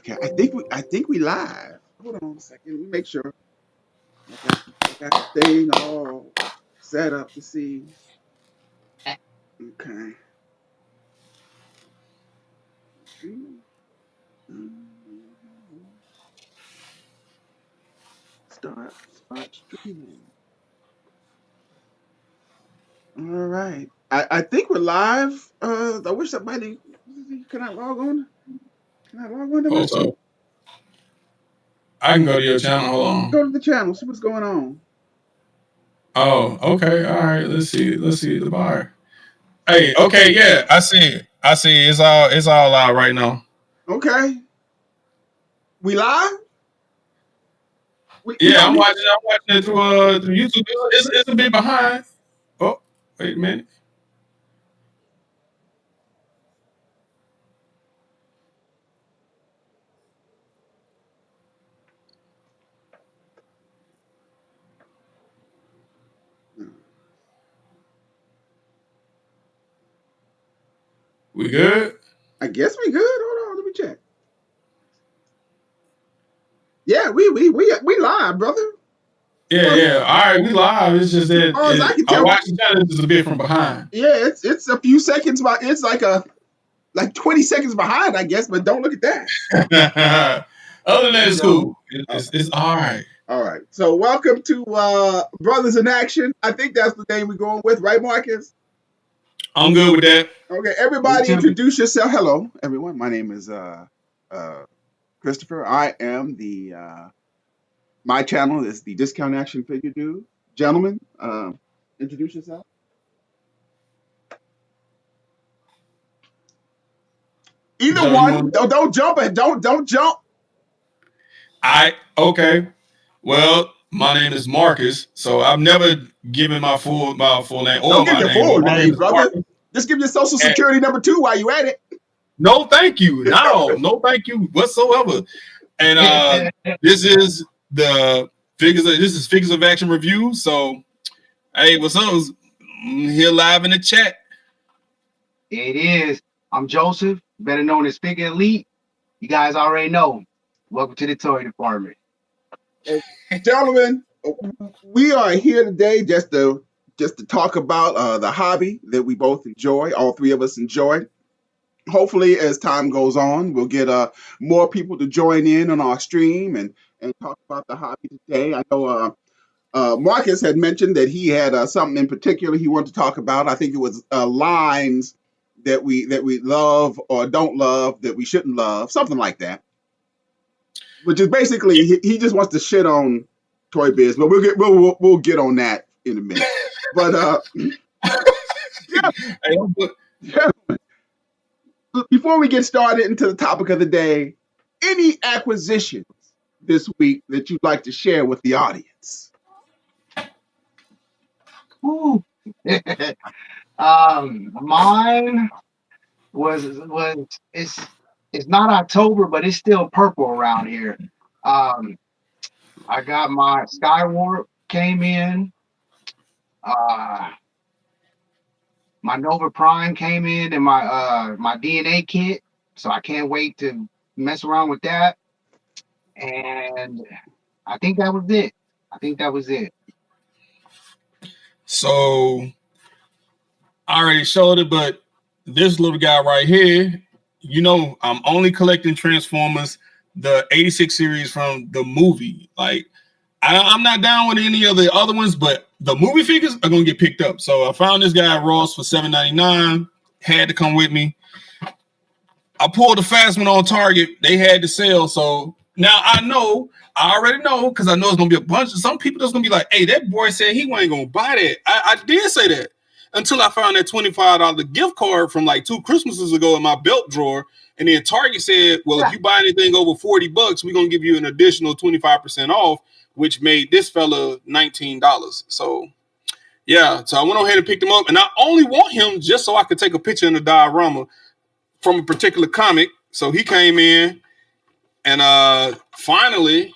Okay, I think we live. Hold on a second. Let me make sure. I got the thing all set up to see. Okay. Streaming. Start streaming. All right. I think we're live. I wish somebody can I log on? Can I log on to my Also, I can go to your channel. Hold on. go to the channel, see what's going on. Oh, okay. All right. Let's see. Let's see the bar. Hey, okay, yeah, I see it. I see it. It's all out right now. Okay. We live? We Yeah, don't I'm need watching. I'm watching it through YouTube. It's a bit behind. Oh, wait a minute. We good? I guess we good. Hold on, let me check. Yeah, we live, brother. Yeah, yeah. All right, we live. It's just As that far as I can I tell, watched the channel just a bit from behind. yeah, it's a few seconds it's like 20 seconds behind, I guess, but don't look at that. Other than that, it's cool. All It's all right. right. So welcome to Brothers in Action. I think that's the name we're going with, right, Marcus? I'm good with that. Okay, everybody introduce yourself. Hello, everyone. My name is Christopher. I am the my channel is the Discount Action Figure Dude. Gentlemen, introduce yourself. Either Joe, you one. want? Don't jump and don't jump. Okay. Well, my name is Marcus, so I've never given my full name or Don't give my your name, full but my name name, is brother. Marcus. Just give your social And security number 2 while you at it. no, thank you. No, thank you whatsoever. And this is the Figures of Action review. So, hey, what's up? Here live in the chat. It is. I'm Joseph, better known as FiggaIllite. You guys already know. Welcome to the toy department. Gentlemen, we are here today just to talk about the hobby that we both enjoy, all three of us enjoy. Hopefully, as time goes on, we'll get more people to join in on our stream and talk about the hobby today. I know Marcus had mentioned that he had something in particular he wanted to talk about. I think it was lines that we love or don't love that we shouldn't love, something like that. Which is basically he just wants to shit on Toy Biz, but we'll get on that in a minute. But yeah, before we get started into the topic of the day, any acquisitions this week that you'd like to share with the audience? Woo. Mine was it's not October, but it's still purple around here. I got my Skywarp came in. My Nova Prime came in, and my DNA kit. So I can't wait to mess around with that. And I think that was it. So I already showed it, but this little guy right here, I'm only collecting Transformers, the 86 series from the movie. Like, I'm not down with any of the other ones, but the movie figures are gonna get picked up. So I found this guy at Ross for $7.99. Had to come with me. I pulled the fast one on Target. They had to sell. So now I already know, because I know it's gonna be a bunch of some people that's gonna be like, hey, that boy said he ain't gonna buy that. I did say that until I found that $25 gift card from like 2 Christmases ago in my belt drawer. And then Target said, well, if you buy anything over $40, we're gonna give you an additional 25% off, which made this fella $19. So yeah, so I went ahead and picked him up, and I only want him just so I could take a picture in the diorama from a particular comic. So he came in, and finally,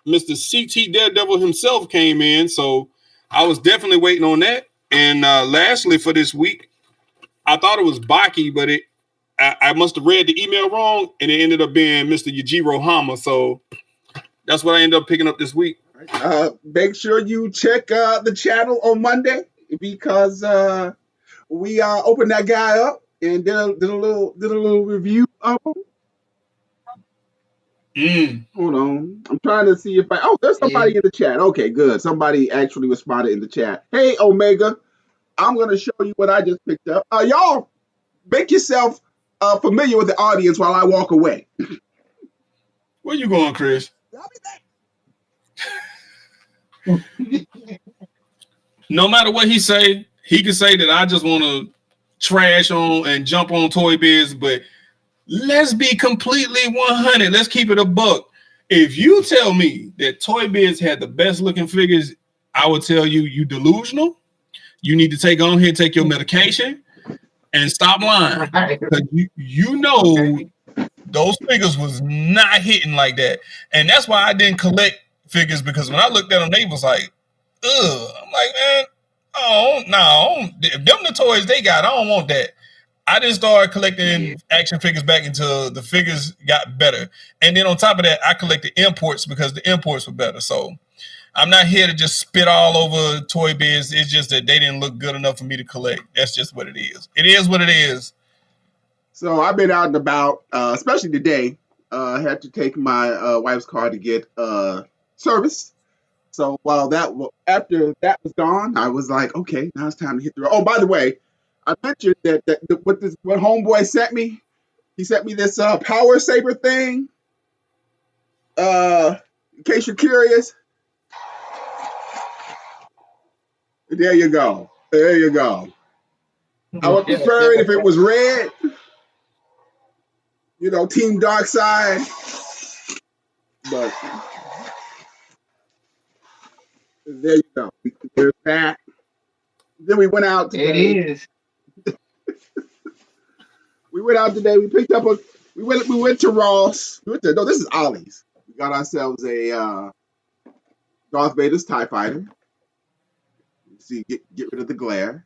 Mr. CT Daredevil himself came in. So I was definitely waiting on that. And lastly, for this week, I thought it was Baki, but I must have read the email wrong, and it ended up being Mr. Yujiro Hama. So that's what I ended up picking up this week. Make sure you check the channel on Monday because we opened that guy up and did a little review of him. Hold on, I'm trying to see if there's somebody in the chat. Okay, good. Somebody actually responded in the chat. Hey, Omega, I'm gonna show you what I just picked up. Y'all make yourself familiar with the audience while I walk away. Where you going, Chris? No matter what he say, he can say that I just want to trash on and jump on Toy Biz, but let's be completely 100. Let's keep it a buck. If you tell me that Toy Biz had the best looking figures, I would tell you delusional. You need to take your medication and stop lying. Because you know those figures was not hitting like that. And that's why I didn't collect figures, because when I looked at them, they was like, ugh. I'm like, man, if them the toys they got, I don't want that. I didn't start collecting action figures back until the figures got better. And then on top of that, I collected imports because the imports were better. So I'm not here to just spit all over Toy Biz. It's just that they didn't look good enough for me to collect. That's just what it is. It is what it is. So I've been out and about, especially today. I had to take my wife's car to get service. So after that was gone, I was like, okay, now it's time to hit the road. Oh, by the way, I mentioned that what homeboy sent me. He sent me this power saber thing. In case you're curious, there you go. There you go. I would prefer it if it was red. You know, Team Dark Side. But there you go. There's that. Then we went out today. It is. We went out today. We picked up we went to Ross. This is Ollie's. We got ourselves a Darth Vader's TIE Fighter. See, get rid of the glare.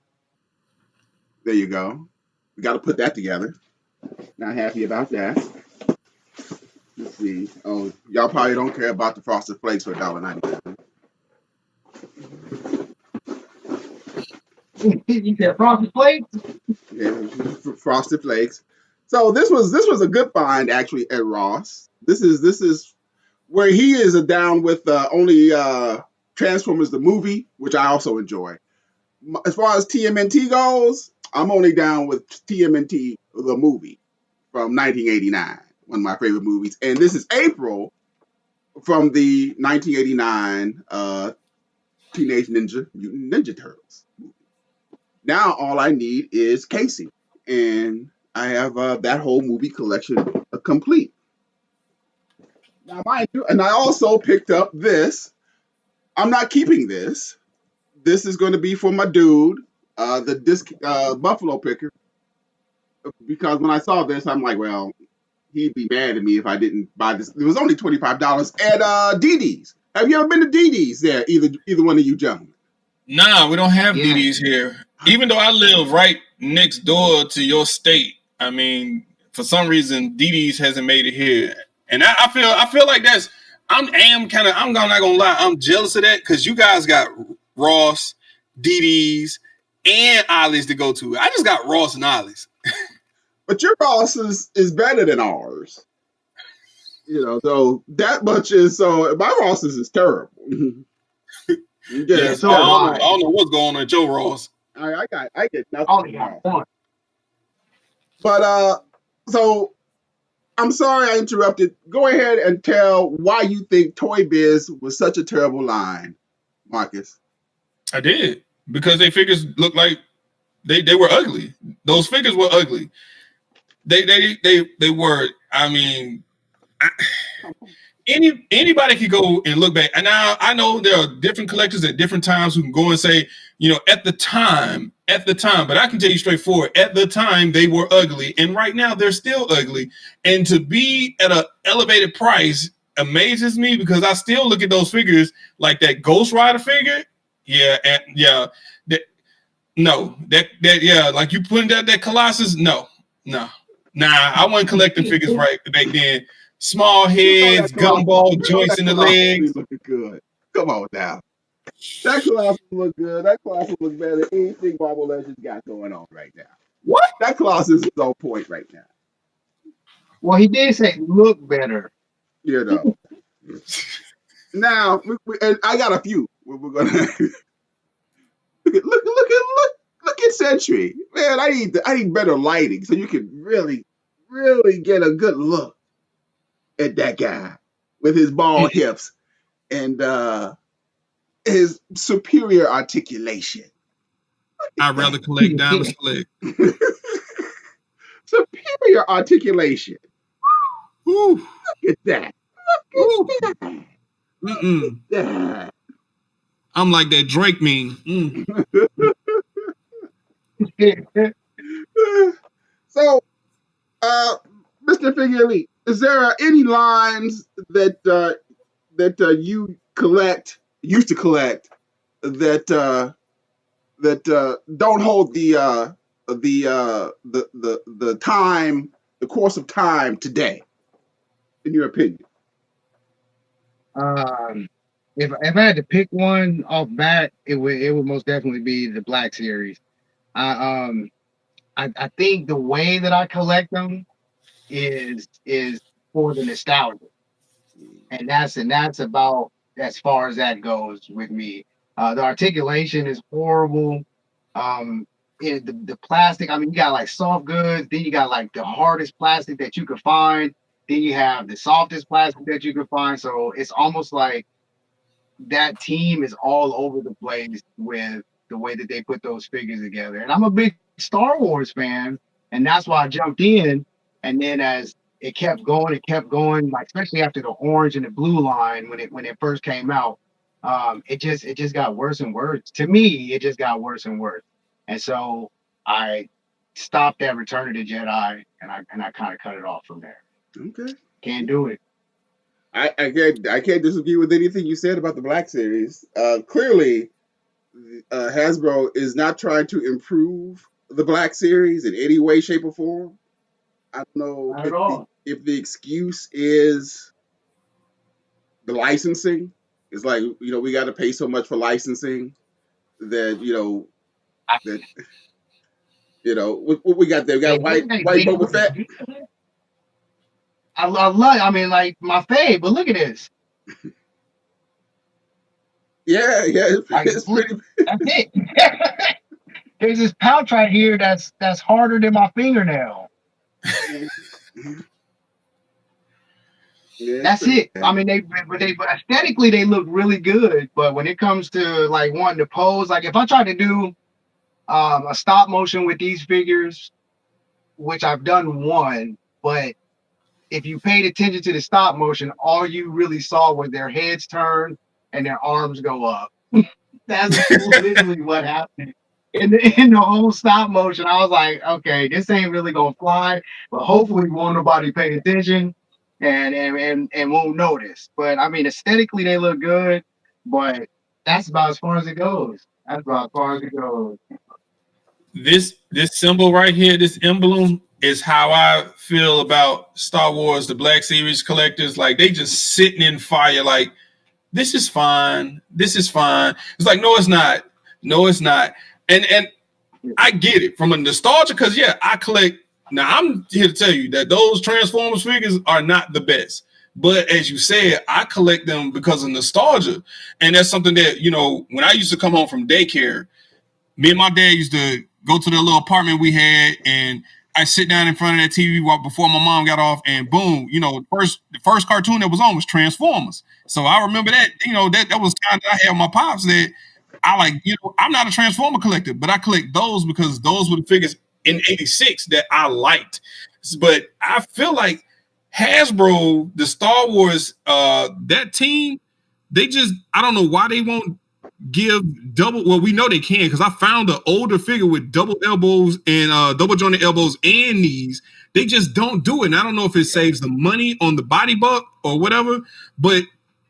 There you go. We got to put that together. Not happy about that. Let's see. Oh, y'all probably don't care about the Frosted Flakes for $1.99. You said Frosted Flakes? Yeah, Frosted Flakes. So this was a good find actually at Ross. This is where he is down with only Transformers the movie, which I also enjoy. As far as TMNT goes, I'm only down with TMNT the movie from 1989, one of my favorite movies. And this is April from the 1989 Teenage Mutant Ninja Turtles movie. Now all I need is Casey, and I have that whole movie collection complete. Now, mind you, and I also picked up this. I'm not keeping this. This is going to be for my dude, the disc Buffalo picker, because when I saw this, I'm like, well, he'd be mad at me if I didn't buy this. It was only $25 at DD's. Have you ever been to DD's there, either one of you gentlemen? Nah, we don't have DD's here. Even though I live right next door to your state, I mean, for some reason, DD's hasn't made it here, and I feel like I'm not gonna lie, I'm jealous of that because you guys got Ross, DD's, and Ollie's to go to. I just got Ross and Ollie's. But your Ross is better than ours. You know, so that much is so. My Ross is terrible. So I don't know what's going on at your Ross. I get nothing. But so I'm sorry I interrupted. Go ahead and tell why you think Toy Biz was such a terrible line, Marcus. I did, because they figures look like they were ugly. Those figures were ugly. They were. I mean, anybody could go and look back. And now I know there are different collectors at different times who can go and say, you know, at the time. But I can tell you straightforward, at the time they were ugly, and right now they're still ugly. And to be at an elevated price amazes me, because I still look at those figures like that Ghost Rider figure. Like you putting that Colossus. No. Nah, I wasn't collecting figures right back then. Small You know heads, that Colossus. gumball You know joints that in the Colossus be legs. looking good. Come on now. That Colossus look good. That Colossus look better than anything Marvel Legends got going on right now. What? That Colossus is on point right now. Well, he did say look better. You know. Now, and I got a few. We're gonna look at Sentry. Man, I need better lighting so you can really get a good look at that guy with his bald hips and his superior articulation. I'd rather collect Diamond Select. Superior articulation. Woo, Look at that. woo. Look at that. Mm-mm. That. I'm like that Drake meme. So, uh, Mr. FiggaIllite, is there any lines that you used to collect that don't hold the time, the course of time today, in your opinion? Um, if I had to pick one off bat, it would most definitely be the Black Series. I I think the way that I collect them is for the nostalgia, and that's about as far as that goes with me. The articulation is horrible. Um, the plastic. I mean, you got like soft goods, then you got like the hardest plastic that you could find, then you have the softest plastic that you could find. So it's almost like that team is all over the place with the way that they put those figures together. And I'm a big Star Wars fan, and that's why I jumped in. And then as it kept going, like especially after the orange and the blue line when it first came out, it just got worse and worse. To me, it just got worse and worse. And so I stopped at Return of the Jedi, and I kind of cut it off from there. Okay. Can't do it. I can't disagree with anything you said about the Black Series. Clearly, Hasbro is not trying to improve the Black Series in any way, shape, or form. I don't know Not at all. if the excuse is the licensing. It's like, we got to pay so much for licensing that I, that what we got there. We got hey, look at white that. Boba Fett. I love. I mean, like my fave. But look at this. Yeah, Like, it's pretty. that's it. There's this pouch right here that's harder than my fingernail. Yeah, it's That's pretty it. I bad. mean, but aesthetically they look really good. But when it comes to like wanting to pose, like if I try to do a stop motion with these figures, which I've done one, but if you paid attention to the stop motion, all you really saw was their heads turn and their arms go up. That's literally what happened. In the whole stop motion, I was like, okay, this ain't really gonna fly, but hopefully won't nobody pay attention and won't notice. But I mean, aesthetically they look good, but that's about as far as it goes. That's about as far as it goes. This symbol right here, this emblem, is how I feel about Star Wars, the Black Series collectors. Like they just sitting in fire. Like this is fine. This is fine. It's like no, it's not. No, it's not. And I get it from a nostalgia because yeah, I collect. Now I'm here to tell you that those Transformers figures are not the best. But as you said, I collect them because of nostalgia. And that's something that, when I used to come home from daycare, me and my dad used to go to the little apartment we had, and I sit down in front of that TV before my mom got off, and boom, the first cartoon that was on was Transformers. So I remember that, that was time that I had my pops that I like. I'm not a Transformer collector, but I collect those because those were the figures in '86 that I liked. But I feel like Hasbro, the Star Wars, that team, they just I don't know why they won't give double. Well, we know they can because I found an older figure with double elbows and double jointed elbows and knees. They just don't do it. And I don't know if it saves the money on the body buck or whatever, but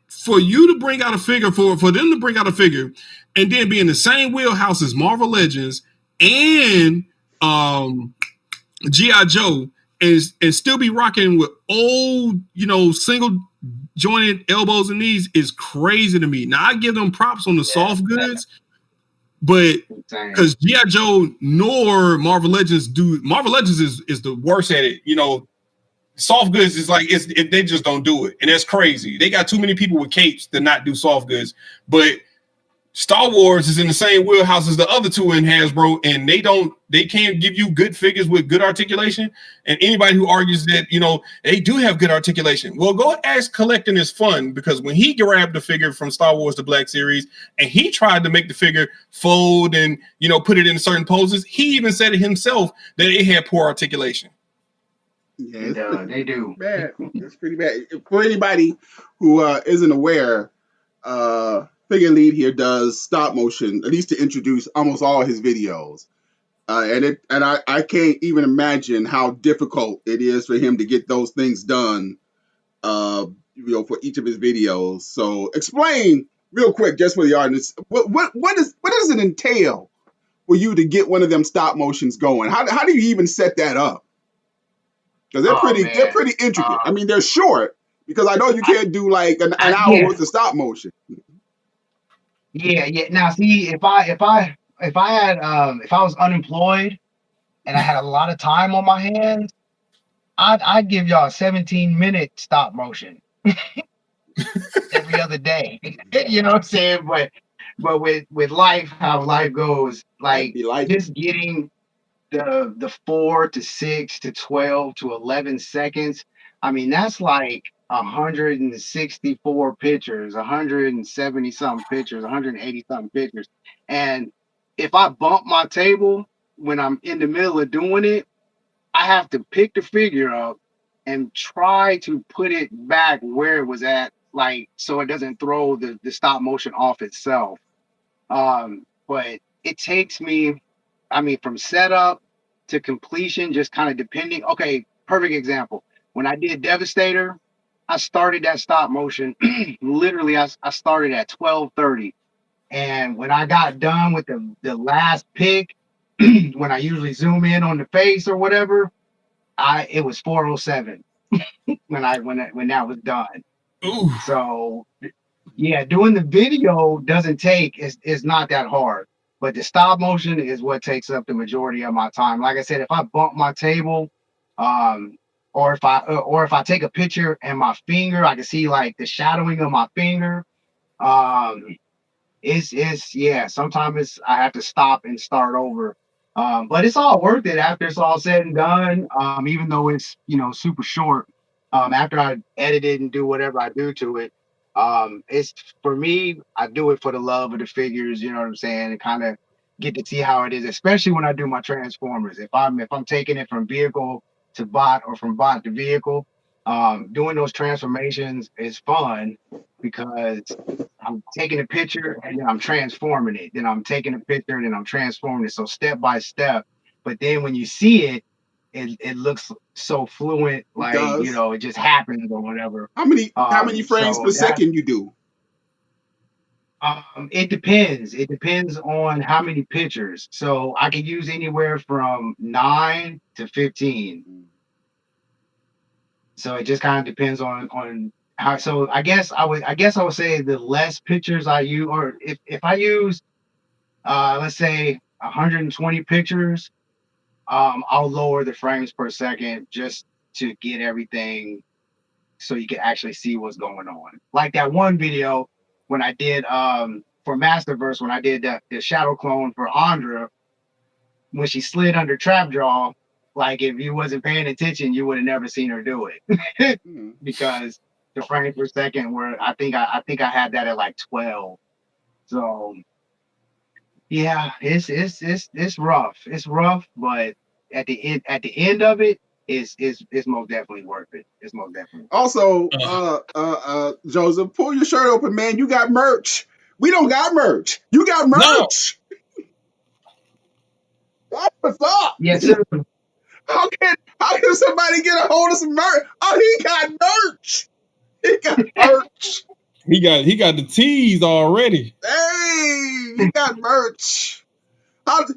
for you to bring out a figure, for them to bring out a figure and then be in the same wheelhouse as Marvel Legends and GI Joe and still be rocking with old, single jointed elbows and knees is crazy to me. Now I give them props on the soft goods, but because G.I. Joe nor Marvel Legends is the worst at it. Soft goods is like they just don't do it, and that's crazy. They got too many people with capes to not do soft goods, but Star Wars is in the same wheelhouse as the other two in Hasbro, and they can't give you good figures with good articulation. And anybody who argues that, they do have good articulation, well, go ask collecting is fun, because when he grabbed the figure from Star Wars The Black Series and he tried to make the figure fold and, put it in certain poses, he even said it himself that it had poor articulation. Yeah, they do. Bad. It's pretty bad. For anybody who isn't aware, FiggaIllite here does stop motion, at least to introduce almost all his videos. And I can't even imagine how difficult it is for him to get those things done, for each of his videos. So explain real quick, just for the audience, what does it entail for you to get one of them stop motions going? How do you even set that up? Because they're pretty intricate. I mean, they're short, because I know you can't do like an hour worth of stop motion. Yeah. Now, see, if I was unemployed and I had a lot of time on my hands, I'd give y'all a 17-minute stop motion every other day. You know what I'm saying? But with life, how life goes, like just getting the 4 to 6 to 12 to 11 seconds. I mean, that's like 164 pictures, 170 something pictures, 180 something pictures. And if I bump my table when I'm in the middle of doing it, I have to pick the figure up and try to put it back where it was at, like, so it doesn't throw the stop motion off itself. But it takes me, I mean, from setup to completion, just kind of depending. Okay, perfect example. When I did Devastator, I started that stop motion. Literally, I started at 12:30. And when I got done with the last pick, when I usually zoom in on the face or whatever, it was 4:07 when that was done. Ooh. So yeah, doing the video is not that hard, but the stop motion is what takes up the majority of my time. Like I said, if I bump my table, or if I take a picture and my finger, I can see like the shadowing of my finger. Sometimes I have to stop and start over. But it's all worth it after it's all said and done. Even though it's super short. After I edit it and do whatever I do to it, it's for me. I do it for the love of the figures. You know what I'm saying? And kind of get to see how it is, especially when I do my Transformers. If I'm taking it from vehicle to bot or from bot to vehicle, doing those transformations is fun because I'm taking a picture and then I'm transforming it. Then I'm taking a picture and then I'm transforming it. So step by step. But then when you see it, it looks so fluent, like it just happens or whatever. How many frames per second you do? It depends. It depends on how many pictures. So I can use anywhere from 9 to 15. So it just kind of depends on how. So I guess I would say the less pictures I use, or if I use let's say 120 pictures, I'll lower the frames per second just to get everything so you can actually see what's going on. Like that one video when I did for Masterverse, when I did the shadow clone for Andra, when she slid under trap jaw, like if you wasn't paying attention, you would have never seen her do it. Because the frames per second were, I think I had that at like 12. So yeah, it's rough. It's rough, but at the end of it, it's most definitely worth it. It's most definitely. Also, Joseph, pull your shirt open, man. You got merch. We don't got merch. You got merch. No. That's what's up. Yes, sir. How can somebody get a hold of some merch? Oh, he got merch. He got merch. He got the tees already. Hey, he got merch. How does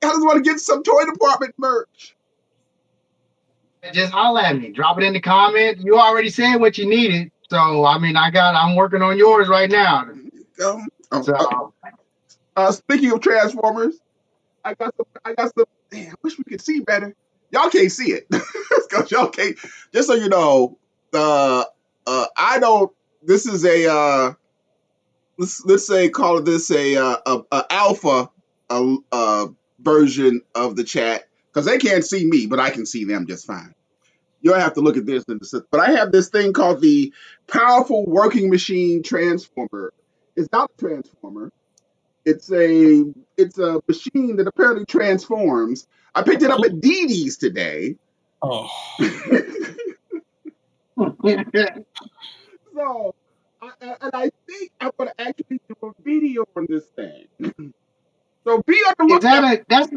one get some toy department merch? just holler at me. Drop it in the comment. You already said what you needed. So I mean, I'm working on yours right now. Um, oh, So speaking of Transformers, I got some. Damn, I wish we could see better. Y'all can't see it. 'Cause y'all can't. Just so you know, I don't. This is a let's say call this a alpha version of the chat because they can't see me, but I can see them just fine. You'll have to look at this but I have this thing called the powerful working machine transformer. It's not a transformer. It's a machine that apparently transforms. I picked it up at Dee Dee's today. Oh. So, and I think I'm going to actually do a video on this thing. So be on the is that lookout.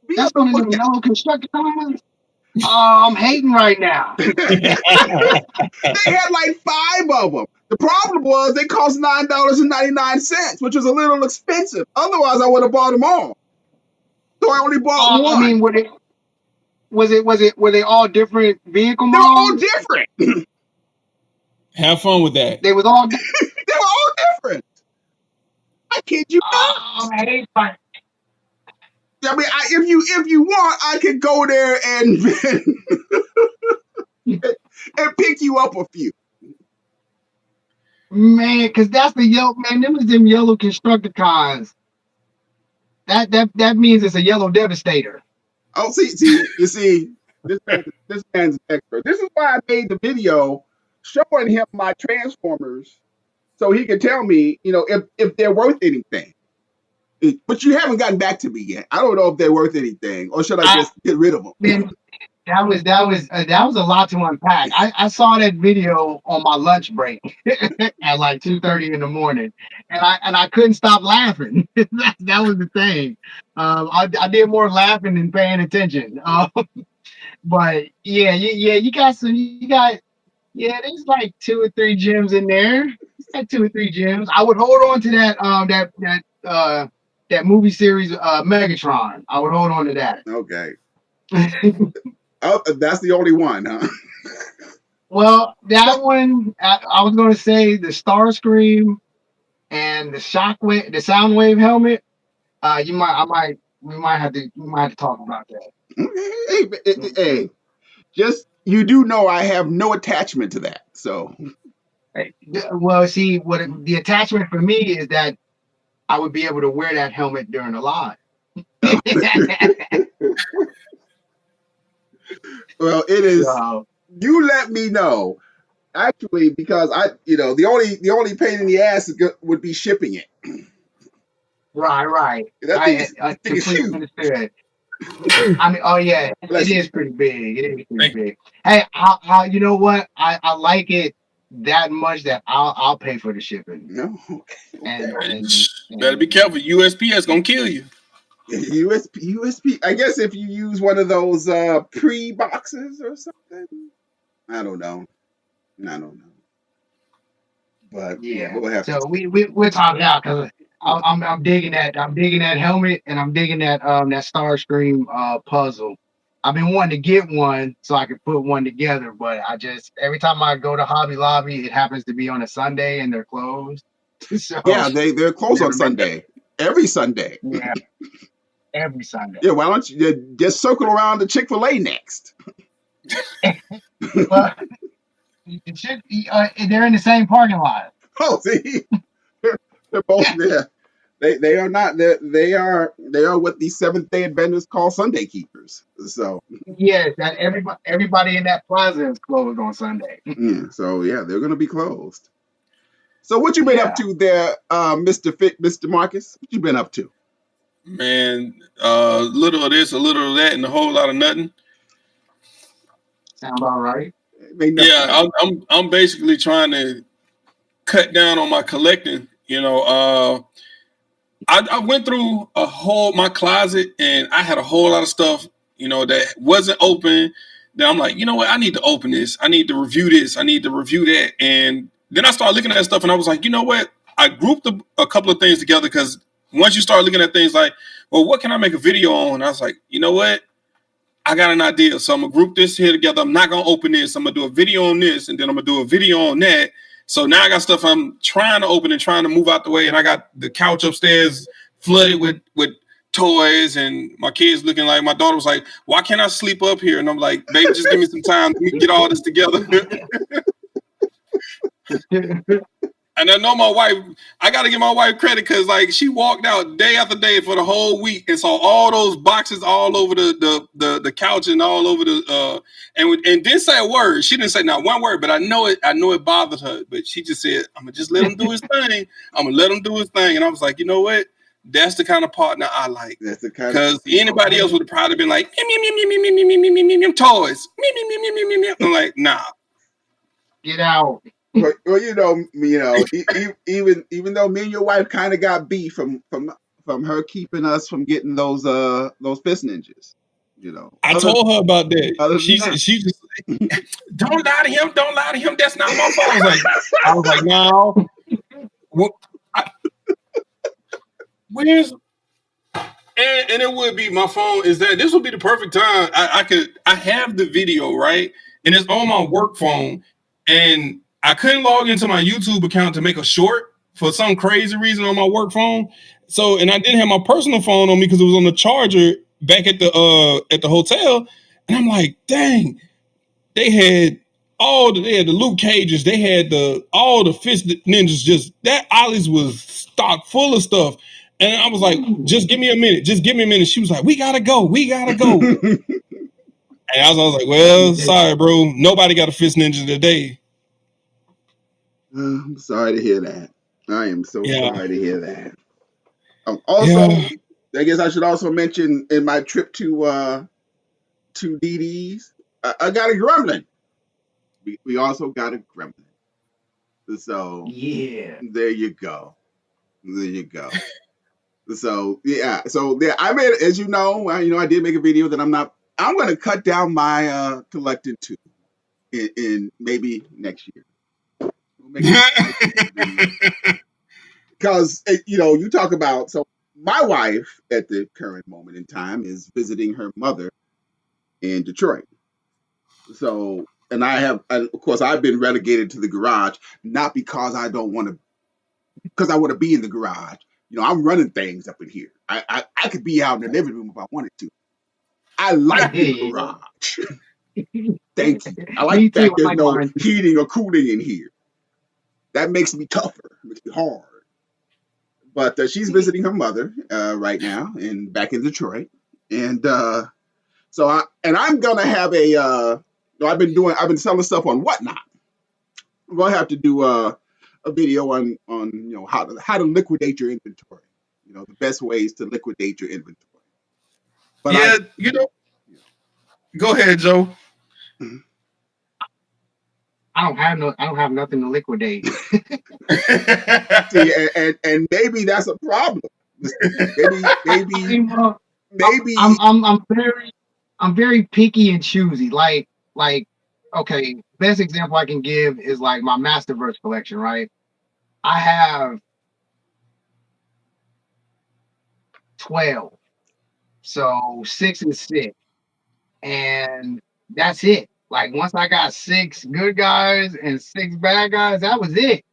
Be on that's the one of them lookout. yellow Constructicons? Oh, I'm hating right now. They had like 5 of them. The problem was they cost $9.99, which was a little expensive. Otherwise, I would have bought them all. So I only bought I one. mean, were they all different vehicle They were all models? different. Have fun with that. They was all. They were all different. I kid you not. I'm hating right. I mean, if you want, I could go there and pick you up a few. Man, because that's the yellow man. Them is them yellow Constructicons. That means it's a yellow Devastator. Oh, you see, this man's an expert. This is why I made the video showing him my Transformers, so he can tell me, if they're worth anything. But you haven't gotten back to me yet. I don't know if they're worth anything, or should I just get rid of them? Man, that was a lot to unpack. I saw that video on my lunch break at like 2:30 in the morning, and I couldn't stop laughing. that was the thing. I did more laughing than paying attention. But yeah, there's like 2 or 3 gems in there. It's like 2 or 3 gems. I would hold on to that movie series Megatron. I would hold on to that. Okay. Oh, that's the only one, huh? Well, that one I was going to say the Starscream and the Shockwave, the Soundwave helmet. We might have to talk about that. Hey, just you do know I have no attachment to that, so. Well, see, the attachment for me is that I would be able to wear that helmet during the live. Well, it is. You let me know. Actually, because the only pain in the ass would be shipping it. Right. That I thing is completely huge. understood. I mean, oh yeah, it is pretty big. It is pretty big. Hey, you know what? I like it that much that I'll pay for the shipping. No, okay. And better be careful. USPS gonna kill you. USP. I guess if you use one of those pre boxes or something. I don't know. But yeah, we'll have so to. we're talking out because I'm digging that. I'm digging that helmet and I'm digging that Starscream puzzle. I've been wanting to get one so I could put one together, but every time I go to Hobby Lobby, it happens to be on a Sunday and they're closed. So Yeah, they're closed on Sunday. Every Sunday. Yeah, every Sunday. Yeah, why don't you just circle around to Chick-fil-A next? Well, they're in the same parking lot. Oh, see, they're both there. They are not. They are what the Seventh Day Adventists call Sunday keepers. So yes, that everybody in that plaza is closed on Sunday. yeah, so yeah, they're going to be closed. So what you been up to there, Mr. Marcus? What you been up to? Man, a little of this, a little of that, and a whole lot of nothing. Sound about right? Yeah, I'm basically trying to cut down on my collecting. I went through my closet and I had a whole lot of stuff, that wasn't open. Then I'm like, you know what? I need to open this. I need to review this. I need to review that. And then I started looking at stuff and I was like, you know what? I grouped a couple of things together because once you start looking at things like, well, what can I make a video on? I was like, you know what? I got an idea. So I'm gonna group this here together. I'm not gonna open this. I'm gonna do a video on this, and then I'm gonna do a video on that. So now I got stuff I'm trying to open and trying to move out the way, and I got the couch upstairs flooded with toys, and my kids looking like, my daughter was like, "Why can't I sleep up here?" And I'm like, "Baby, just give me some time. Let me get all this together." And I know my wife, I got to give my wife credit because like she walked out day after day for the whole week and saw all those boxes all over the couch and all over the and didn't say a word. She didn't say not one word, but I know it bothered her. But she just said, "I'm gonna just let him do his thing. I'm gonna let him do his thing." And I was like, you know what? That's the kind of partner I like. That's the kind because anybody else would have probably been like, toys, I'm like, nah. Get out. Well, even though me and your wife kind of got beef from her keeping us from getting those fist ninjas, I told her about that. She that. just don't lie to him. Don't lie to him. That's not my fault. I was like, no. Where's and it would be my phone. Is that this would be the perfect time? I have the video right, and it's on my work phone, and I couldn't log into my YouTube account to make a short for some crazy reason on my work phone. So, and I didn't have my personal phone on me because it was on the charger back at the hotel. And I'm like, dang, they had the Luke Cages, they had all the fist ninjas. Just that Ollie's was stocked full of stuff. And I was like, just give me a minute. Just give me a minute. She was like, we gotta go. And I was like, well, sorry, bro. Nobody got a fist ninja today. I'm sorry to hear that. I am so sorry to hear that. Also, I guess I should also mention in my trip to DD's, I got a gremlin. We also got a gremlin. So yeah, there you go. So yeah, I made, as you know, I did make a video that I'm going to cut down my collecting too in maybe next year. Because you talk about, so my wife at the current moment in time is visiting her mother in Detroit. So, and of course, I've been relegated to the garage, not because I don't want to, because I want to be in the garage. I'm running things up in here. I could be out in the living room if I wanted to. I like the garage. Thank you. I like the fact there's no heating or cooling in here. That makes me tougher. It makes me hard. But she's visiting her mother right now, and back in Detroit, and so I'm gonna have I've been selling stuff on Whatnot. I'm gonna have to do a video on how to liquidate your inventory. The best ways to liquidate your inventory. But go ahead, Joe. I don't have nothing to liquidate. See, and maybe that's a problem. Maybe I'm very picky and choosy. Like okay, best example I can give is like my Masterverse collection, right? I have 12. So 6 and 6. And that's it. Like once I got 6 good guys and 6 bad guys, that was it.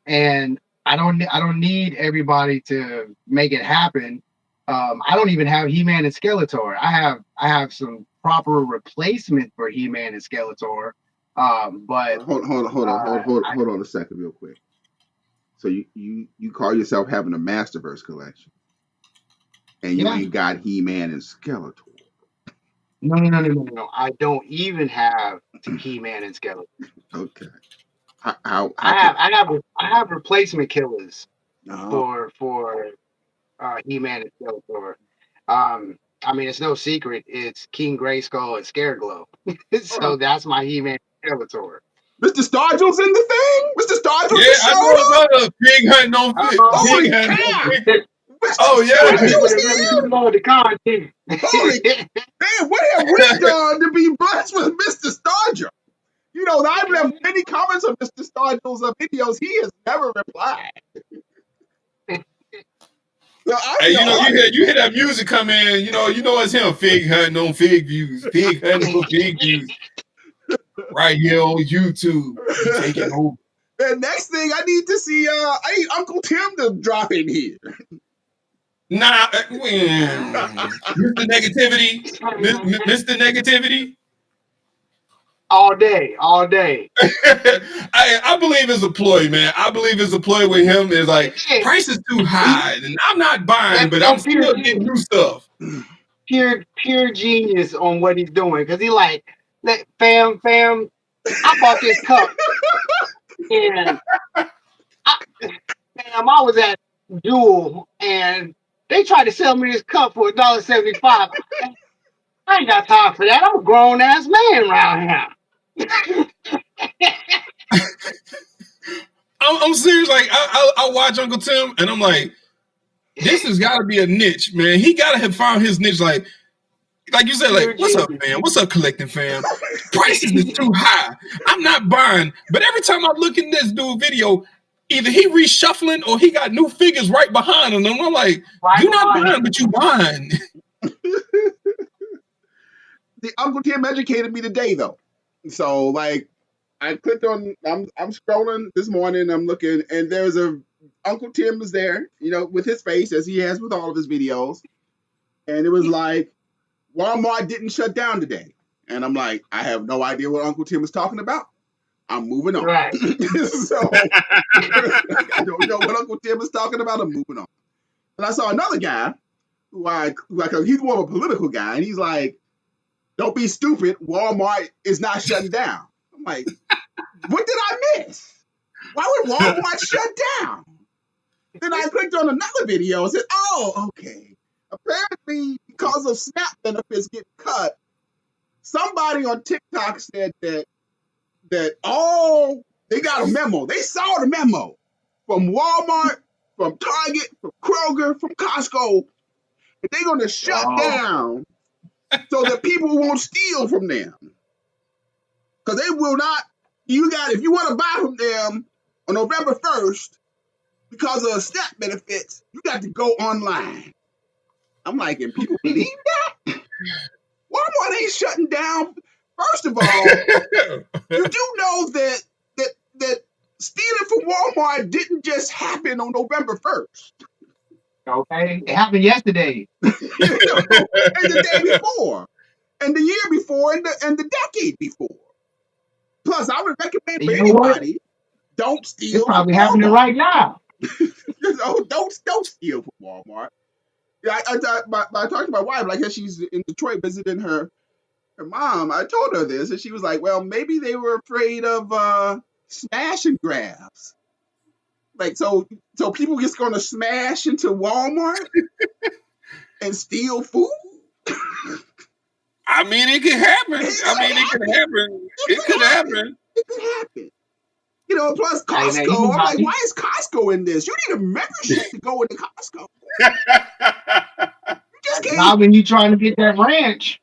And I don't need everybody to make it happen. I don't even have He-Man and Skeletor. I have some proper replacement for He-Man and Skeletor. But hold on a second, real quick. So you call yourself having a Masterverse collection, and you ain't got He-Man and Skeletor? No. I don't even have He-Man and Skeletor. Okay. I have replacement killers for He-Man and Skeletor. I mean, it's no secret. It's King Grayskull and Scareglow. So that's my He-Man and Skeletor. Mr. Stargill's in the thing? Mr. Stargill just showed up? Yeah, King had no fit. Holy cow! Oh, yeah. The content. Holy man, what have we done to be blessed with Mr. Stargill? I've left many comments on Mr. Stargill's videos. He has never replied. So I Hey, feel honored. you hear that music come in, it's him. Fig hunting on fig views. Fig hunting for fig views. Right here on YouTube. We taking over. The next thing I need to see, I need Uncle Tim to drop in here. Nah, Mr. Negativity. Mr. Negativity. All day, all day. I believe it's a ploy, man. I believe it's a ploy with him. Is like price is too high, and I'm not buying, but I'm That's pure still getting new stuff. pure genius on what he's doing. Cause he like, fam, I bought this cup and I was at Duel and they tried to sell me this cup for $1.75. I ain't got time for that. I'm a grown ass man around here. I'm serious. Like I watch Uncle Tim, and I'm like, this has got to be a niche, man. He got to have found his niche. Like you said, like, what's up, fam? What's up, collecting fam? Prices is too high. I'm not buying. But every time I look in this dude video, either he reshuffling or he got new figures right behind him. And I'm like, you're not buying, but you buying. The Uncle Tim educated me today, though. So, like, I clicked on. I'm scrolling this morning. I'm looking, and there's a Uncle Tim was there, with his face as he has with all of his videos, and it was like Walmart didn't shut down today, and I'm like, I have no idea what Uncle Tim was talking about. I'm moving on. Right. So I don't know what Uncle Tim was talking about. I'm moving on. And I saw another guy he's more of a political guy, and he's like, don't be stupid. Walmart is not shutting down. I'm like, what did I miss? Why would Walmart shut down? Then I clicked on another video and said, oh, okay. Apparently, because of SNAP benefits getting cut, somebody on TikTok said that they got a memo. They saw the memo from Walmart, from Target, from Kroger, from Costco, and they're going to shut down so that people won't steal from them. Because they will not, if you want to buy from them on November 1st, because of SNAP benefits, you got to go online. I'm like, and people believe that? Walmart ain't shutting down. First of all, you do know that stealing from Walmart didn't just happen on November 1st. Okay, it happened yesterday. And the day before, and the year before, and the decade before. Plus, I would recommend for anybody, don't steal. It's probably happening right now. Don't steal from Walmart. Yeah, I talked to my wife, like, she's in Detroit visiting her mom. I told her this, and she was like, well, maybe they were afraid of smash and grabs. Like, so people just going to smash into Walmart and steal food? I mean, it could happen. It could happen. Plus Costco. I'm like, why is Costco in this? You need a membership to go into Costco. Not when you trying to get that ranch.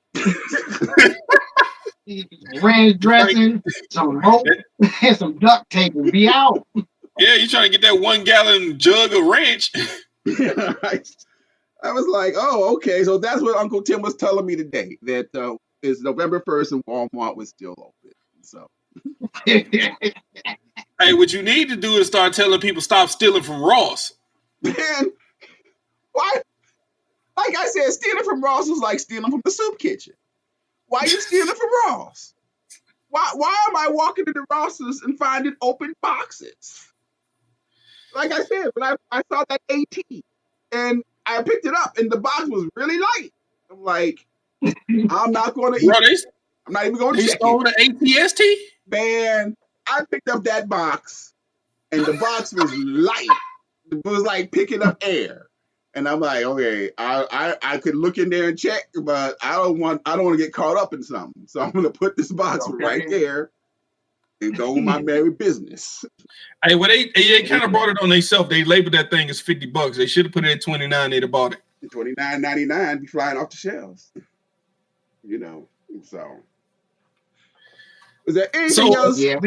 Ranch dressing, some rope, and some duct tape and be out. Yeah, you trying to get that 1 gallon jug of ranch. I was like, oh, okay. So that's what Uncle Tim was telling me today, that it's November 1st and Walmart was still open. So, hey, what you need to do is start telling people stop stealing from Ross. Man, why? Like I said, stealing from Ross was like stealing from the soup kitchen. Why are you stealing from Ross? Why am I walking into Ross's and finding open boxes? Like I said, when I saw that AT and I picked it up and the box was really light. I'm like, I'm not going to eat. I'm not even going to check it. They stole the ATST? Man, I picked up that box and the box was light. It was like picking up air. And I'm like, okay, I could look in there and check, but I don't want to get caught up in something. So I'm gonna put this box right there and go on my merry business. Hey, well, they kind of brought it on themselves. They labeled that thing as $50. They should have put it at $29. They'd have bought it. $29.99 be flying off the shelves. So is there anything else? Yeah,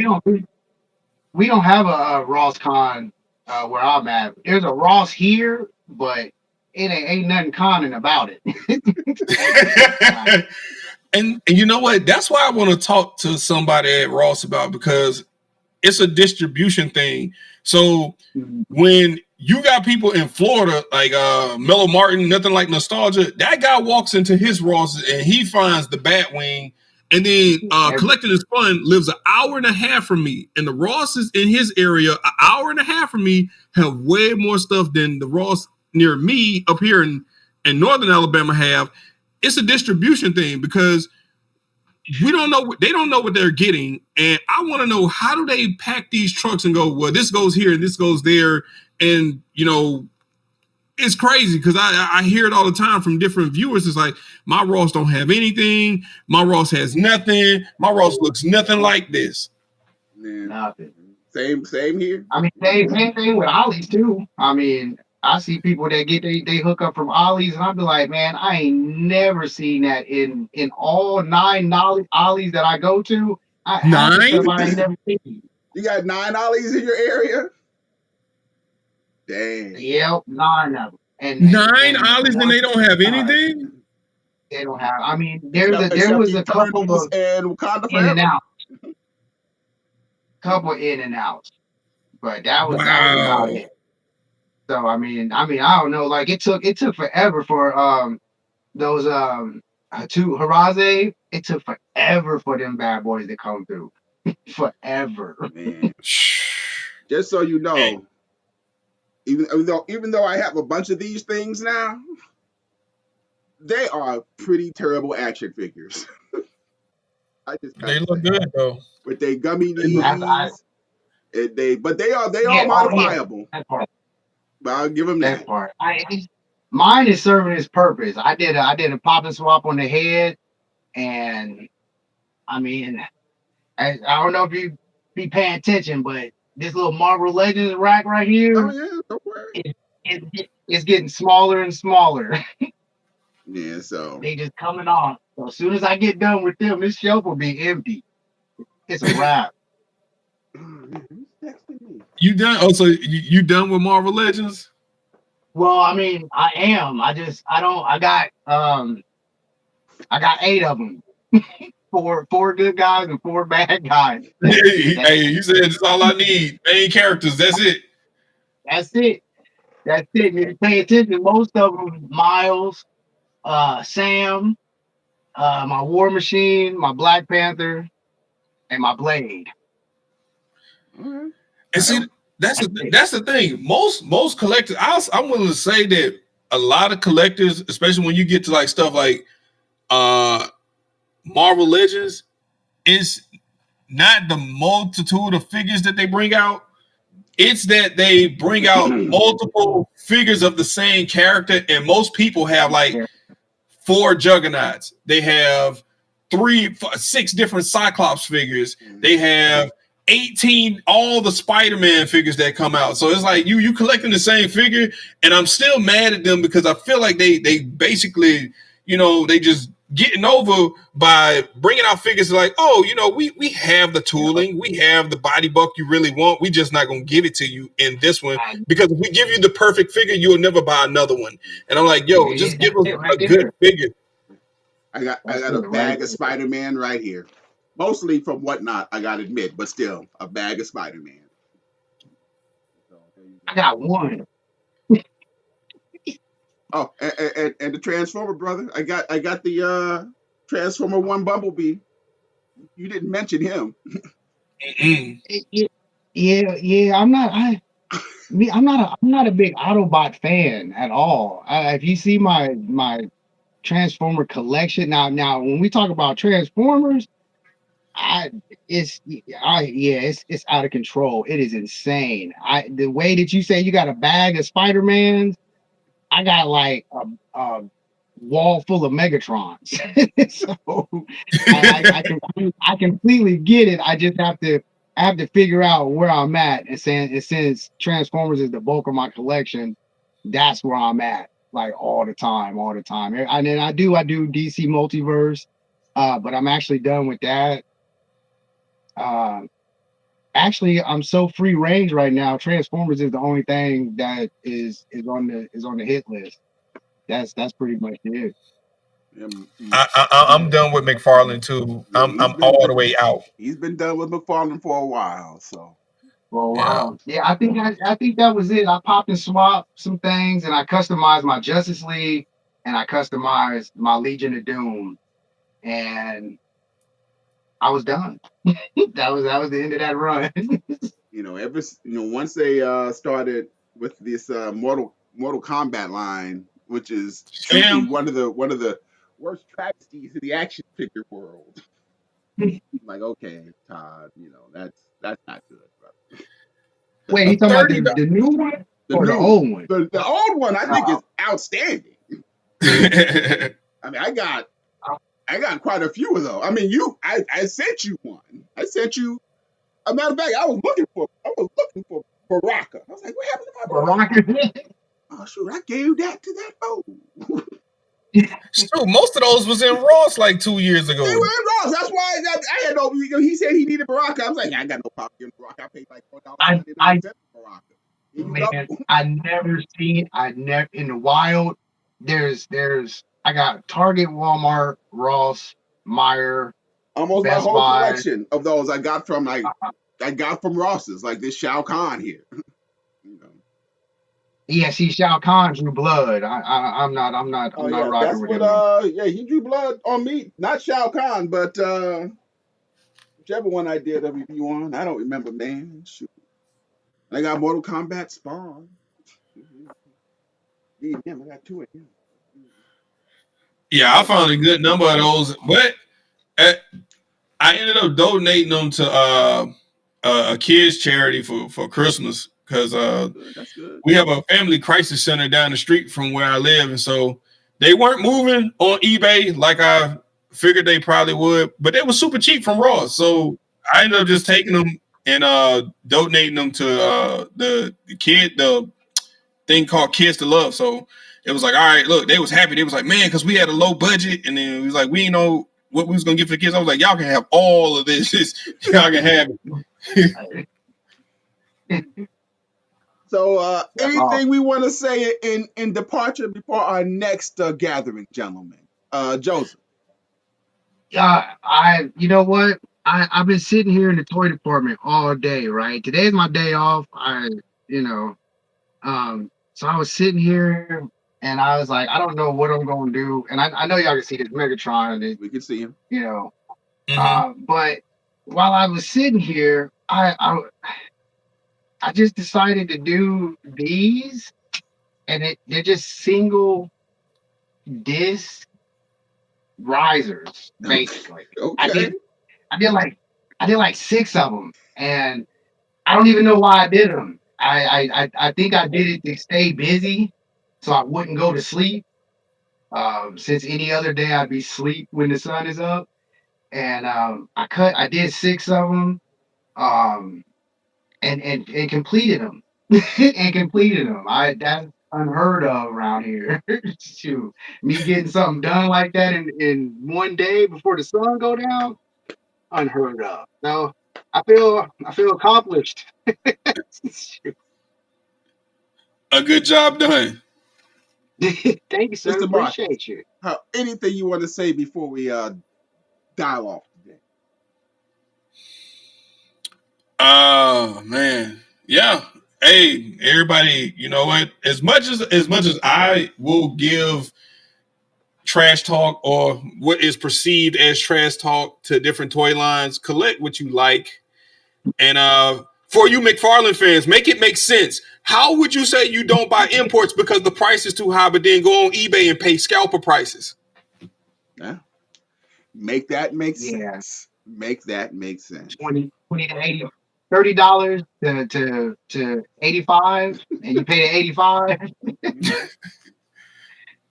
we don't have a Ross Con where I'm at. There's a Ross here, but ain't nothing conning about it. And you know what? That's why I want to talk to somebody at Ross about, because it's a distribution thing. So when you got people in Florida like Mellow Martin, nothing like nostalgia, that guy walks into his Ross and he finds the Batwing. And then Collecting is Fun lives an hour and a half from me. And the Rosses in his area, an hour and a half from me, have way more stuff than the Ross near me up here in Northern Alabama have. It's a distribution thing, because we don't know, they don't know what they're getting. And I want to know, how do they pack these trucks and go, well, this goes here and this goes there. And, you know, it's crazy, because I hear it all the time from different viewers. It's like, my Ross don't have anything. My Ross has nothing. My Ross looks nothing like this. Man. Nothing. Same here. I mean, same thing with Ollie's too. I mean, I see people that get they hook up from Ollie's, and I'll be like, man, I ain't never seen that in all 9 Ollie's that I go to. Half the stuff I ain't never seen. You got 9 Ollies in your area? Dang. Yep, 9 of them. And 9 Ollies and they don't have anything? They don't have. I mean, there was a couple of and Wakanda in and Forever. out. Couple in and out. But that was about it. So I mean, I don't know. Like it took forever for those 2 Haraze. It took forever for them bad boys to come through. Forever. Man. Just so you know, even though I have a bunch of these things now, they are pretty terrible action figures. They look good though. With their gummy knees. And they are modifiable. That part. But I'll give them that part. Mine is serving its purpose. I did a pop and swap on the head, and I mean, I don't know if you be paying attention, but this little Marvel Legends rack right here, it's getting smaller and smaller. Yeah, so they just coming off. So as soon as I get done with them, this shelf will be empty. It's a wrap. You done? Oh, so you done with Marvel Legends? Well, I mean, I am. I got 8 of them. four good guys and 4 bad guys. Hey, you said that's all I need. Main characters. That's it. That's it. That's it. You pay attention. Most of them, Miles, Sam, my War Machine, my Black Panther, and my Blade. And see, that's the thing. Most collectors, I'm willing to say that a lot of collectors, especially when you get to like stuff like Marvel Legends, is not the multitude of figures that they bring out. It's that they bring out multiple figures of the same character, and most people have like 4 Juggernauts. They have 6 different Cyclops figures. They have 18 all the Spider-Man figures that come out. So it's like you collecting the same figure, and I'm still mad at them because I feel like they basically, you know, they just getting over by bringing out figures like, oh, you know, we have the tooling, we have the body buck you really want. We just not gonna give it to you in this one, because if we give you the perfect figure, you'll never buy another one. And I'm like, yo, just give us a good figure. I got a bag of Spider-Man right here. Mostly from Whatnot, I gotta admit, but still a bag of Spider-Man. I got 1. Oh, and the Transformer brother. I got the Transformer 1 Bumblebee. You didn't mention him. Yeah. I'm not a big Autobot fan at all. If you see my Transformer collection now when we talk about Transformers, it's out of control. It is insane. The way that you say you got a bag of Spider-Mans, I got like a wall full of Megatrons. So I completely get it. I just have to figure out where I'm at. And since Transformers is the bulk of my collection, that's where I'm at, like all the time. And then I do DC Multiverse, but I'm actually done with that. Actually, I'm so free range right now. Transformers is the only thing that is on the hit list. That's pretty much it. I'm done with McFarlane too. Yeah, I'm all the way out. he's been done with McFarlane for a while. So Well, Yeah. wow. Yeah, I think that was it. I popped and swapped some things, and I customized my Justice League, and I customized my Legion of Doom, and I was done. that was the end of that run. once they started with this Mortal Kombat line, which is truly Sam, one of the worst travesties in the action figure world. I'm like, okay, Todd, that's not good, brother. Wait, a you talking about 30. the new one The or the new old one? the old one I think Uh, is outstanding. I mean, I got quite a few of those. I mean, I sent you one. I sent you. A matter of fact, I was looking for Baraka. I was like, what happened to my Baraka? Baraka. Oh shoot, I gave that to that fool. Shoot, most of those was in Ross like 2 years They ago. were in Ross. That's why I had no. He said he needed Baraka. I was like, yeah, I got no problem getting Baraka. I paid like $4.99 I for Baraka. Here you man, go. I never in the wild. There's I got Target, Walmart, Ross, Meyer, Almost my Best whole Buy. collection of those I got from Ross's, like this Shao Kahn here. you know. Yeah, see, Shao Kahn drew blood. Oh I'm not yeah, rocking that's with what. him no. Yeah, he drew blood on me. Not Shao Kahn, but whichever one I did a review on. I don't remember, man. Shoot. I got Mortal Kombat Spawn. Yeah, I got two of him. Yeah, I found a good number of those, but uh, I ended up donating them to a kids charity for Christmas because That's good. we have a family crisis center down the street from where I live, and so they weren't moving on eBay like I figured they probably would, but they were super cheap from Ross. So I ended up just taking them and donating them to the thing called Kids to Love. So it was like, all right, look, they was happy. They was like, man, because we had a low budget, and then it was like, we didn't know what we was gonna get for the kids. I was like, y'all can have all of this. Y'all can have it. So, That's anything awesome. we want to say in departure before our next gathering, gentlemen? Joseph. You know what? I've been sitting here in the toy department all day, right? Today's my day off. You know, so I was sitting here and I was like, I don't know what I'm gonna do. And I know y'all can see this Megatron, and We can see him. you know, Mm-hmm. but while I was sitting here, I just decided to do these, and they're just single disc risers, basically. I Okay. did I did like I did like six of them, and I don't even know why I did them. I think I did it to stay busy, so I wouldn't go to sleep. Since any other day I'd be asleep when the sun is up, and I did six of them, um, and completed them, and completed them. That's unheard of around here. Shoot, me getting something done like that in one day before the sun go down, unheard of. So I feel accomplished. Uh, A good job done. Thank you, sir. Mr. Marcus, Appreciate you. anything you want to say before we dial off today? Oh man, yeah. Hey, everybody, you know what? As much as I will give trash talk or what is perceived as trash talk to different toy lines, collect what you like. And for you McFarlane fans, make it make sense. How would you say you don't buy imports because the price is too high, but then go on eBay and pay scalper prices? Yeah. Make that make Yeah, sense. Make that make sense. 20 to 80, $30 to 85, and you pay the 85.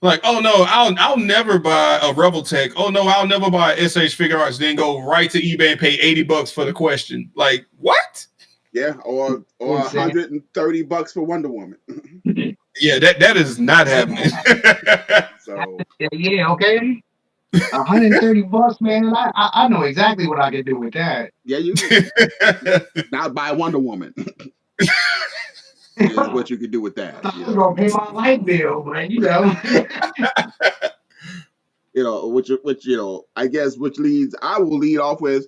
Like, oh no, I'll never buy a Rebel Tech. Oh no, I'll never buy SH Figure Arts. Then go right to eBay and pay $80 for the question. Like, what? Yeah, or Insane. $130 for Wonder Woman. Yeah, that is not happening. So Yeah, okay. $130, man. I know exactly what I can do with that. yeah, you not buy Wonder Woman. is what you can do with that. I'm gonna pay my light bill, but Which I guess I will lead off with,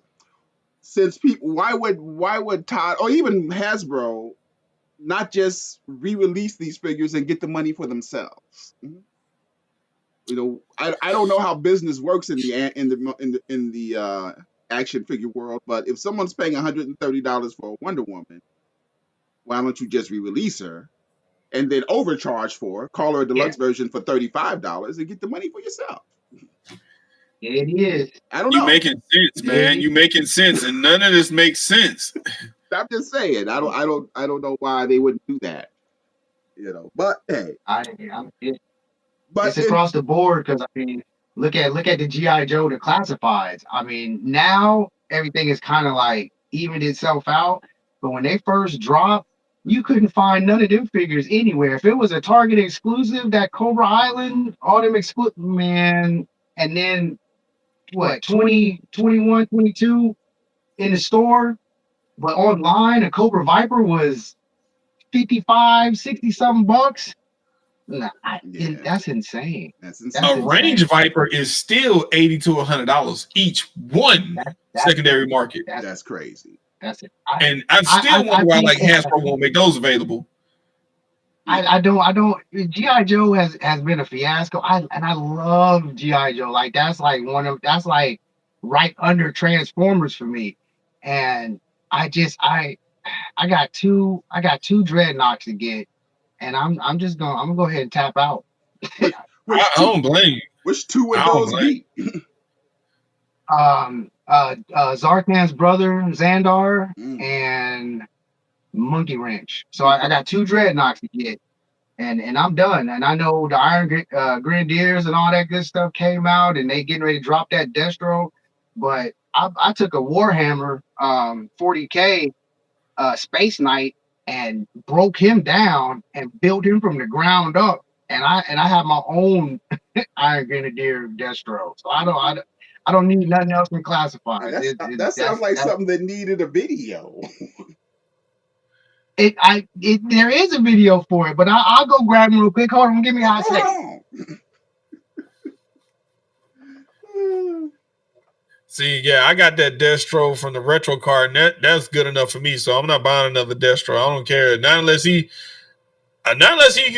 since people, why would Todd or even Hasbro not just re-release these figures and get the money for themselves? I don't know how business works in the action figure world, but if someone's paying $130 for a Wonder Woman, why don't you just re-release her and then overcharge for her, call her a deluxe version for $35 and get the money for yourself? It is. I don't You know. making sense, man. You making sense, and none of this makes sense. I'm just saying. I don't know why they wouldn't do that. But hey, it's across the board, because I mean, look at the GI Joe, the classifieds. I mean, now everything is kind of like evened itself out. But when they first dropped, you couldn't find none of them figures anywhere. If it was a Target exclusive, that Cobra Island, all them exclusive, man, and then what, 20, 21, 22 in the store, but online a Cobra Viper was 55, 60 something bucks. Nah, that's insane. That's insane. A Range Viper is still $80 to $100 each one. Secondary market. That's crazy. That's it. And I still wonder why Hasbro won't make those available. I don't. GI Joe has been a fiasco. I love GI Joe. Like that's like right under Transformers for me. And I got two dreadnoughts to get, and I'm gonna go ahead and tap out. I don't blame you. Which two would those be? Zartan's brother Xandar and Monkey Wrench. So I got two dreadnoughts to get, and I'm done. And I know the Iron Grenadiers and all that good stuff came out, and they getting ready to drop that Destro. But I took a Warhammer 40K Space Knight and broke him down and built him from the ground up. And I have my own Iron Grenadier Destro. So I don't need nothing else in classified. That sounds like something that needed a video. There is a video for it, but I'll go grab him real quick. Hold on, give me a hot second. See, yeah, I got that Destro from the retro card, and that's good enough for me. So I'm not buying another Destro. I don't care. Not unless he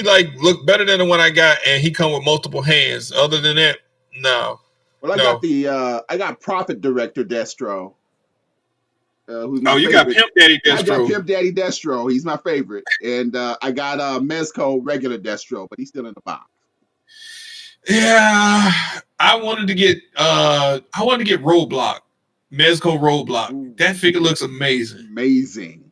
like look better than the one I got, and he come with multiple hands. Other than that, no. Well, I got Profit Director Destro. You got Pimp Daddy Destro. I got Pimp Daddy Destro. He's my favorite, and I got Mezco regular Destro, but he's still in the box. Yeah, I wanted to get Roadblock, Mezco Roadblock. Ooh. That figure looks amazing. Amazing.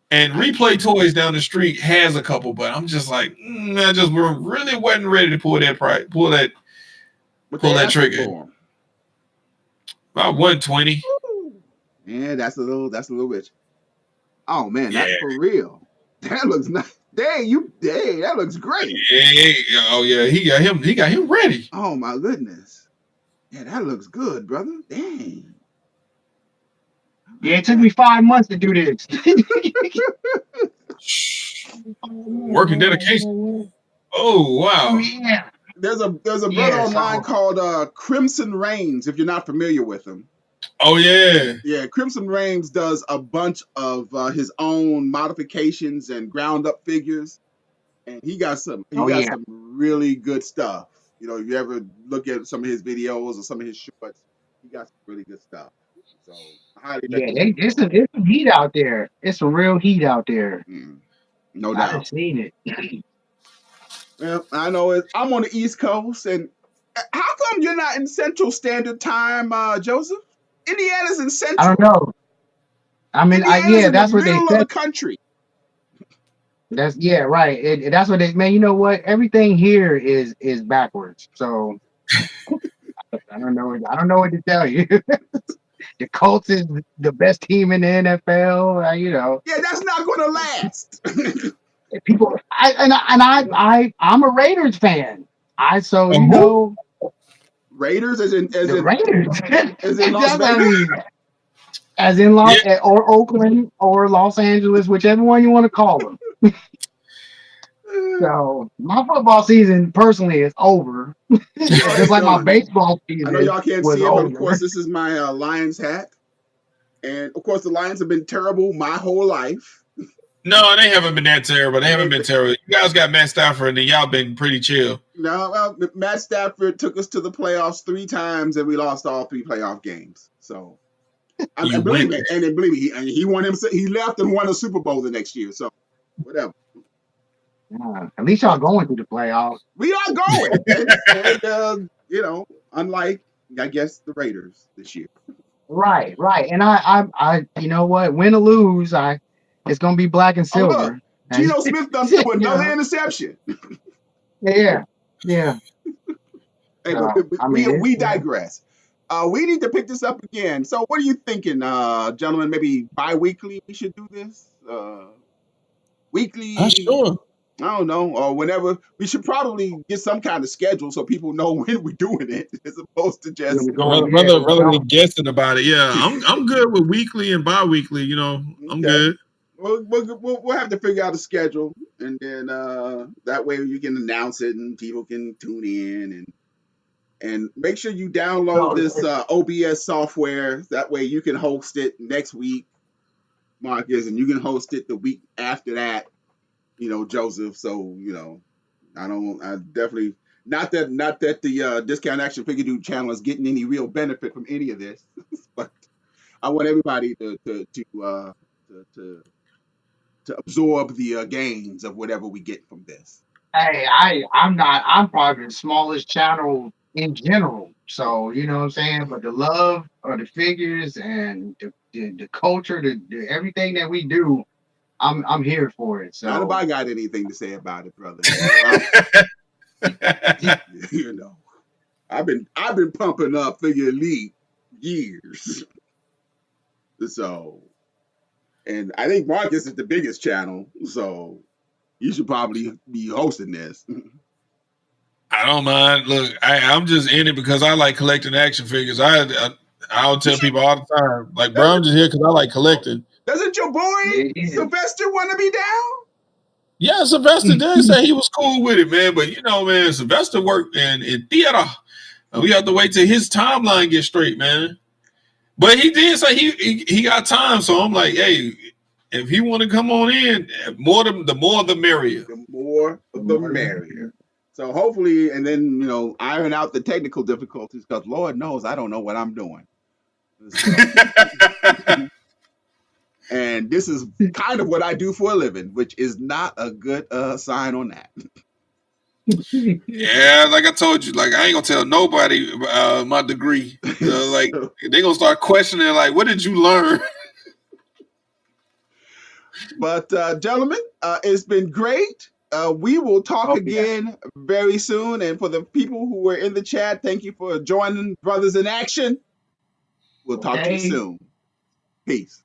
And Replay Toys down the street has a couple, but I'm just like, I just really wasn't ready to pull that trigger. About 120. Yeah, that's a little rich. Oh man, that's for real. That looks nice. That looks great. Yeah, he got him ready. Oh my goodness. Yeah, that looks good, brother. Dang. Yeah, it took me 5 months to do this. Working dedication. Oh wow. Yeah. There's a brother online called Crimson Reigns, if you're not familiar with him. Oh yeah. Yeah, Crimson Reigns does a bunch of his own modifications and ground up figures, and he got some really good stuff. If you ever look at some of his videos or some of his shorts, he got some really good stuff. So I highly recommend. It's some heat out there. It's some real heat out there. No doubt. I've seen it. Well, I know I'm on the East Coast, and how come you're not in Central Standard Time, Joseph? Indiana's in Central. I don't know. I mean, that's what they said. The country. That's right. That's what they. Man, you know what? Everything here is backwards. So I don't know. I don't know what to tell you. The Colts is the best team in the NFL. Yeah, that's not going to last. People, I'm a Raiders fan. Raiders as in Raiders as in Las Vegas? Or Oakland or Los Angeles, whichever one you want to call them. So my football season personally is over. Just like my Done. baseball I know season y'all can't was see it, but of over. course, this is my Lions hat. And of course, the Lions have been terrible my whole life. No, they haven't been that terrible. They haven't They've been been, terrible. You guys got Matt Stafford, and y'all been pretty chill. no, well, Matt Stafford took us to the playoffs 3 times, and we lost all 3 playoff games. So, You and believe went me, there. and then believe me, he won him. He left and won a Super Bowl the next year. So, whatever. Yeah, at least y'all going through the playoffs. We are going, and you know, unlike I guess the Raiders this year. Right, right. And you know what? Win or lose, it's gonna be black and Oh look, silver. And Geno Smith done threw you another know, interception. yeah, yeah. Hey, but So I mean, we digress. We need to pick this up again. So, what are you thinking, gentlemen? Maybe bi-weekly we should do this. Weekly, Sure. I don't know, or whenever. We should probably get some kind of schedule so people know when we're doing it, as opposed to when just we going, yeah, when we Rather going. than guessing about it, yeah, I'm good with weekly and bi-weekly. You know, I'm okay. good. We'll have to figure out a schedule, and then that way you can announce it and people can tune in and make sure you download So this OBS software. That way you can host it next week, Marcus, and you can host it the week after that, Joseph. So, I definitely not that the Discount Action Figure Dude channel is getting any real benefit from any of this, but I want everybody to absorb the gains of whatever we get from this. hey, I'm probably the smallest channel in general. So you know what I'm saying. But the love of the figures and the culture, the everything that we do, I'm here for it. Not if So I got anything to say about it, brother. I'm, you know, I've been pumping up FiggaIllite years. So, and I think Marcus is the biggest channel, so you should probably be hosting this. I don't mind. Look, I'm just in it because I like collecting action figures. I'll tell people all the time, like, bro, I'm doesn't just here because I like collecting. doesn't your boy yeah, it Sylvester want to be down? Yeah, Sylvester did is. say he was cool with it, man. But man, Sylvester worked in theater. And we have to wait till his timeline gets straight, man. But he did say he got time, so I'm like, hey, if he want to come on in, the more the merrier. The more the merrier. So hopefully, and then iron out the technical difficulties because Lord knows I don't know what I'm doing. So, and this is kind of what I do for a living, which is not a good sign on that. Yeah, like I told you, like I ain't gonna tell nobody my degree. Like So, they gonna start questioning, like, what did you learn? but gentlemen, it's been great. We will talk Oh yeah. again very soon. And for the people who were in the chat, thank you for joining Brothers in Action. We'll talk to you Okay. soon. Peace.